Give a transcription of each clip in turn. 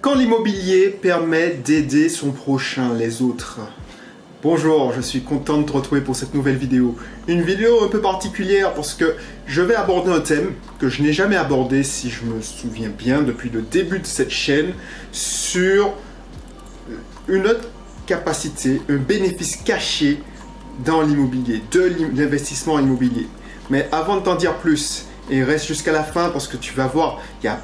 Quand l'immobilier permet d'aider son prochain, les autres. Bonjour, je suis content de te retrouver pour cette nouvelle vidéo. Une vidéo un peu particulière parce que je vais aborder un thème que je n'ai jamais abordé, si je me souviens bien, depuis le début de cette chaîne, sur une autre capacité, un bénéfice caché dans l'immobilier, de l'investissement immobilier. Mais avant de t'en dire plus, et reste jusqu'à la fin parce que tu vas voir, il y a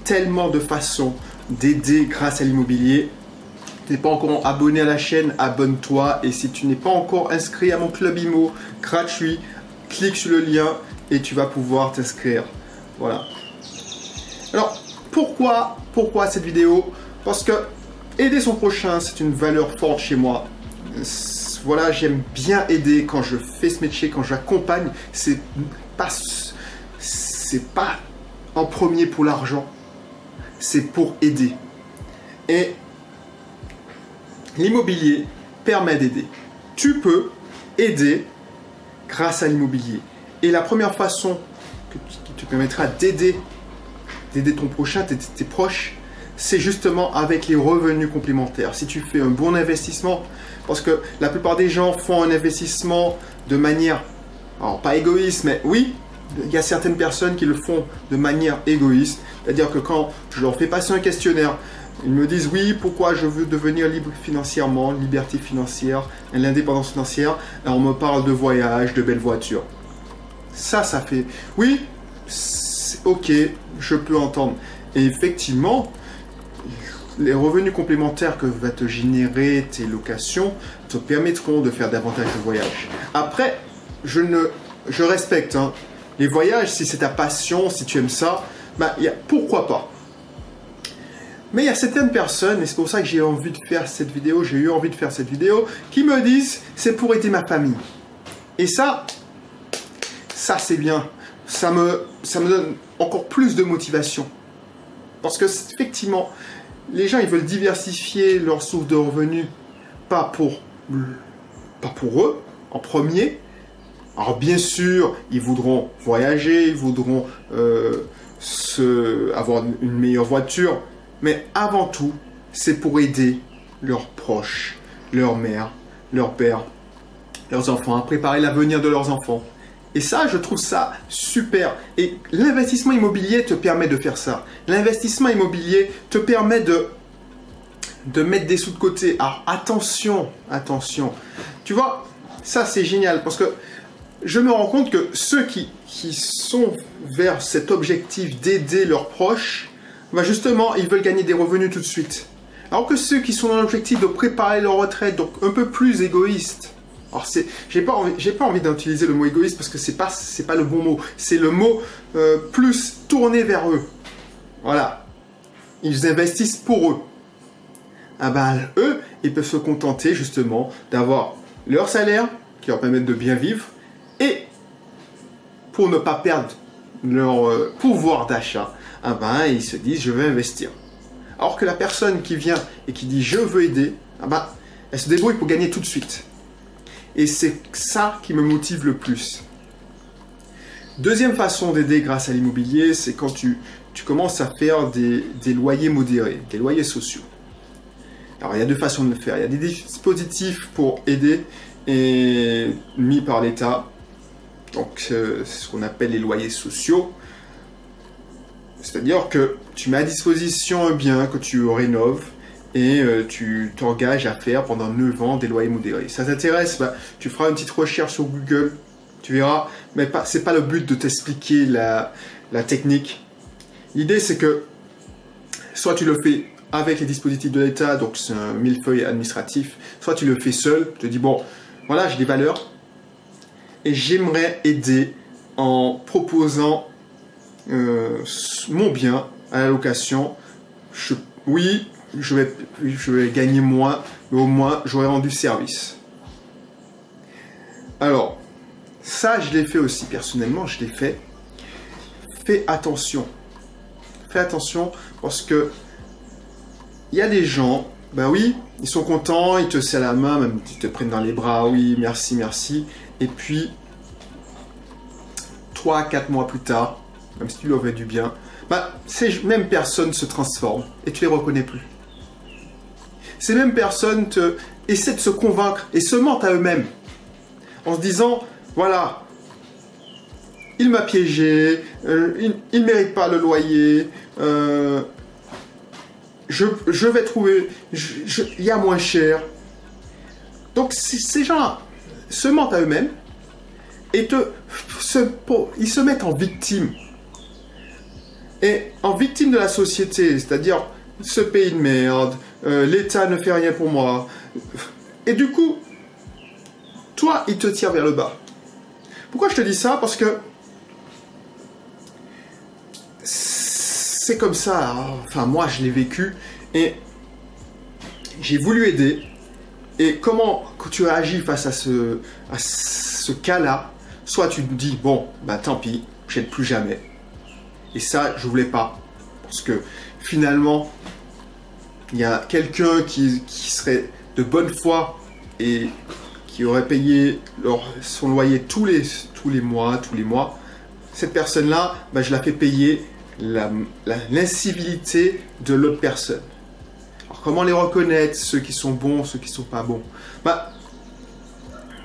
tellement de façons d'aider grâce à l'immobilier. Tu n'es pas encore abonné à la chaîne, abonne-toi. Et si tu n'es pas encore inscrit à mon club IMO gratuit, clique sur le lien et tu vas pouvoir t'inscrire. Voilà. Alors, pourquoi cette vidéo? Parce que aider son prochain, c'est une valeur forte chez moi. Voilà, j'aime bien aider quand je fais ce métier, quand j'accompagne. C'est pas en premier pour l'argent, c'est pour aider. Et l'immobilier permet d'aider. Tu peux aider grâce à l'immobilier. Et la première façon qui te permettra d'aider ton prochain, tes proches, c'est justement avec les revenus complémentaires. Si tu fais un bon investissement, parce que la plupart des gens font un investissement de manière, alors pas égoïste, mais oui, il y a certaines personnes qui le font de manière égoïste. C'est-à-dire que quand je leur fais passer un questionnaire, ils me disent oui, pourquoi je veux devenir libre financièrement, liberté financière, l'indépendance financière. Et on me parle de voyage, de belles voitures. Ça fait oui, ok, je peux entendre. Et effectivement, les revenus complémentaires que va te générer tes locations te permettront de faire davantage de voyages. Après, je respecte les voyages, si c'est ta passion, si tu aimes ça, pourquoi pas. Mais il y a certaines personnes, et c'est pour ça que j'ai eu envie de faire cette vidéo, qui me disent c'est pour aider ma famille. Et ça c'est bien. Ça me donne encore plus de motivation. Parce que effectivement, les gens, ils veulent diversifier leurs sources de revenus, pas pour eux, en premier. Alors bien sûr, ils voudront voyager, ils voudront avoir une meilleure voiture, mais avant tout, c'est pour aider leurs proches, leur mère, leur père, leurs enfants, à préparer l'avenir de leurs enfants. Et ça, je trouve ça super. Et l'investissement immobilier te permet de faire ça. L'investissement immobilier te permet de mettre des sous de côté. Alors attention. Tu vois, ça c'est génial parce que je me rends compte que ceux qui sont vers cet objectif d'aider leurs proches, justement, ils veulent gagner des revenus tout de suite. Alors que ceux qui sont dans l'objectif de préparer leur retraite, donc un peu plus égoïstes. Alors j'ai pas envie d'utiliser le mot égoïste parce que c'est pas le bon mot. C'est le mot plus tourné vers eux. Voilà. Ils investissent pour eux. Eux, ils peuvent se contenter justement d'avoir leur salaire qui leur permet de bien vivre. Et pour ne pas perdre leur pouvoir d'achat, ils se disent je vais investir. Alors que la personne qui vient et qui dit je veux aider, elle se débrouille pour gagner tout de suite. Et c'est ça qui me motive le plus. Deuxième façon d'aider grâce à l'immobilier, c'est quand tu commences à faire des loyers modérés, des loyers sociaux. Alors il y a deux façons de le faire. Il y a des dispositifs pour aider et mis par l'État. Donc, c'est ce qu'on appelle les loyers sociaux. C'est-à-dire que tu mets à disposition un bien que tu rénoves et tu t'engages à faire pendant 9 ans des loyers modérés. Ça t'intéresse? Tu feras une petite recherche sur Google, tu verras. Mais c'est pas le but de t'expliquer la technique. L'idée, c'est que soit tu le fais avec les dispositifs de l'État, donc c'est un millefeuille administratif, soit tu le fais seul, tu te dis, bon, voilà, j'ai des valeurs, et j'aimerais aider en proposant mon bien à la location. Oui, je vais gagner moins, mais au moins j'aurai rendu service. Alors, ça je l'ai fait aussi, personnellement, je l'ai fait. Fais attention. Fais attention parce que il y a des gens, oui, ils sont contents, ils te serrent la main, même ils te prennent dans les bras, oui, merci, merci. Et puis, 3 à 4 mois plus tard, même si tu leur fais du bien, bah, ces mêmes personnes se transforment et tu les reconnais plus. Ces mêmes personnes essaient de se convaincre et se mentent à eux-mêmes en se disant, voilà, il m'a piégé, il ne mérite pas le loyer, je vais trouver, il y a moins cher. Donc ces gens-là se mentent à eux-mêmes et ils se mettent en victime. Et en victime de la société, c'est-à-dire ce pays de merde, l'État ne fait rien pour moi. Et du coup, toi, il te tire vers le bas. Pourquoi je te dis ça? Parce que c'est comme ça, hein. Enfin moi je l'ai vécu et j'ai voulu aider. Et comment tu réagis face à ce cas-là? Soit tu te dis, bon, bah tant pis, j'aide plus jamais. Et ça, je voulais pas. Parce que finalement, il y a quelqu'un qui serait de bonne foi et qui aurait payé son loyer tous les mois. Cette personne-là, bah, je la fais payer l'incivilité de l'autre personne. Alors, comment les reconnaître, ceux qui sont bons, ceux qui sont pas bons? Bah,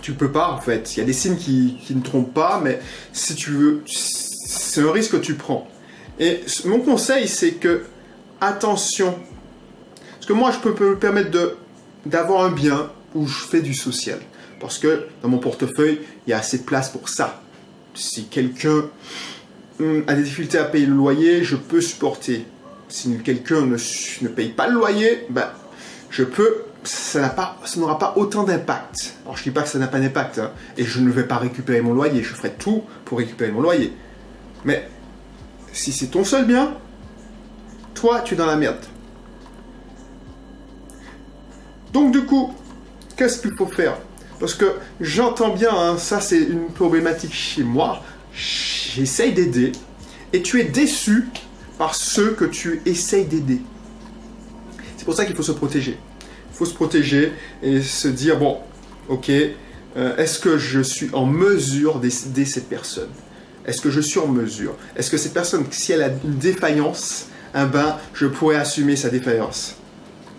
tu peux pas en fait. Il y a des signes qui ne trompent pas, mais si tu veux, c'est un risque que tu prends. Et mon conseil, c'est que attention, parce que moi, je peux me permettre d'avoir un bien où je fais du social, parce que dans mon portefeuille, il y a assez de place pour ça. Si quelqu'un a des difficultés à payer le loyer, je peux supporter. Si quelqu'un ne paye pas le loyer, ben, ça n'aura pas autant d'impact. Alors je ne dis pas que ça n'a pas d'impact, hein, et je ne vais pas récupérer mon loyer, je ferai tout pour récupérer mon loyer. Mais si c'est ton seul bien, toi tu es dans la merde. Donc du coup, qu'est-ce qu'il faut faire? Parce que j'entends bien, hein, ça c'est une problématique chez moi, j'essaye d'aider, et tu es déçu par ceux que tu essayes d'aider. C'est pour ça qu'il faut se protéger. Il faut se protéger et se dire, bon, ok, est-ce que je suis en mesure d'aider cette personne? Est-ce que je suis en mesure? Est-ce que cette personne, si elle a une défaillance, eh ben, je pourrais assumer sa défaillance?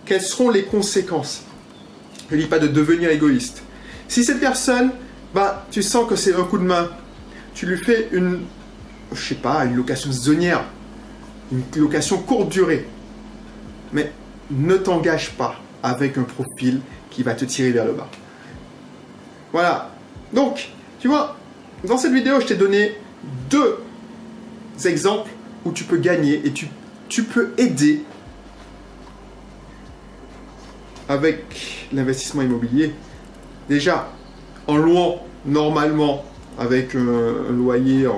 Quelles seront les conséquences? Je ne dis pas de devenir égoïste. Si cette personne, bah, tu sens que c'est un coup de main, tu lui fais une location saisonnière, une location courte durée, mais ne t'engage pas avec un profil qui va te tirer vers le bas. Voilà. Donc, tu vois, dans cette vidéo, je t'ai donné 2 exemples où tu peux gagner et tu peux aider avec l'investissement immobilier. Déjà, en louant normalement avec un loyer,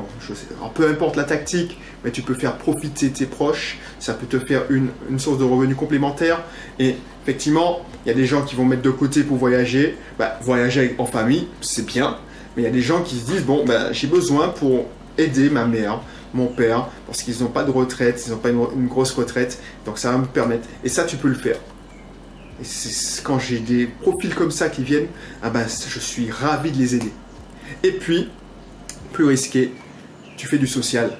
peu importe la tactique, mais tu peux faire profiter tes proches, ça peut te faire une source de revenus complémentaire. Et effectivement, il y a des gens qui vont mettre de côté pour voyager. Bah, voyager en famille, c'est bien, mais il y a des gens qui se disent, bon, bah, j'ai besoin pour aider ma mère, mon père, parce qu'ils n'ont pas de retraite, ils n'ont pas une grosse retraite, donc ça va me permettre. Et ça, tu peux le faire. Et quand j'ai des profils comme ça qui viennent, ah ben, je suis ravi de les aider. Et puis, plus risqué, tu fais du social.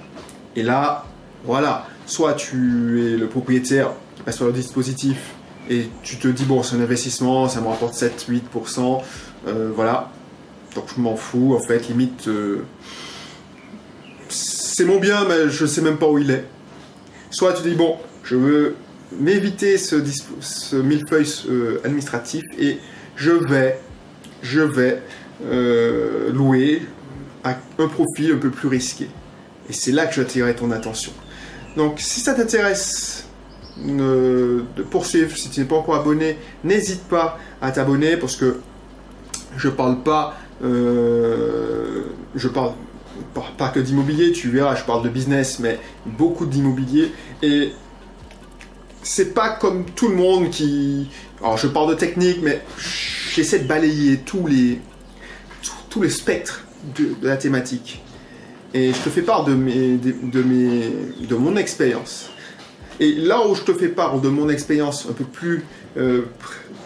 Et là, voilà, soit tu es le propriétaire qui passe par le dispositif et tu te dis, bon, c'est un investissement, ça me rapporte 7-8%, voilà. Donc je m'en fous, en fait, limite, c'est mon bien, mais je ne sais même pas où il est. Soit tu dis, bon, je veux m'éviter ce millefeuille administratif et je vais louer à un profil un peu plus risqué. Et c'est là que j'attirerai ton attention. Donc, si ça t'intéresse de poursuivre, si tu n'es pas encore abonné, n'hésite pas à t'abonner parce que je parle pas que d'immobilier, tu verras, je parle de business, mais beaucoup d'immobilier. Et c'est pas comme tout le monde qui... Alors, je parle de technique, mais j'essaie de balayer tous les spectres de la thématique. Et je te fais part de mon expérience. Et là où je te fais part de mon expérience un peu plus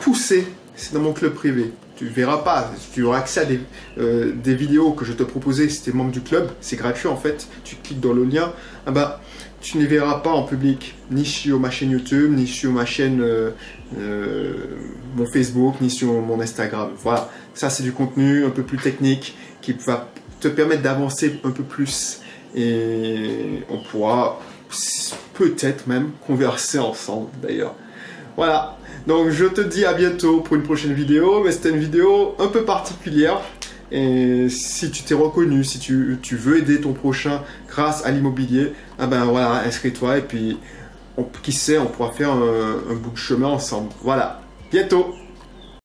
poussée, c'est dans mon club privé. tu verras pas. Tu auras accès à des vidéos que je te proposais si tu es membre du club. C'est gratuit en fait. Tu cliques dans le lien. Ah bah, tu ne les verras pas en public, ni sur ma chaîne YouTube, ni sur ma chaîne, mon Facebook, ni sur mon Instagram. Voilà, ça c'est du contenu un peu plus technique qui va te permettre d'avancer un peu plus et on pourra peut-être même converser ensemble d'ailleurs. Voilà, donc je te dis à bientôt pour une prochaine vidéo, mais c'était une vidéo un peu particulière. Et si tu t'es reconnu, si tu veux aider ton prochain grâce à l'immobilier, ah ben voilà, inscris-toi et puis qui sait, on pourra faire un bout de chemin ensemble. Voilà, bientôt!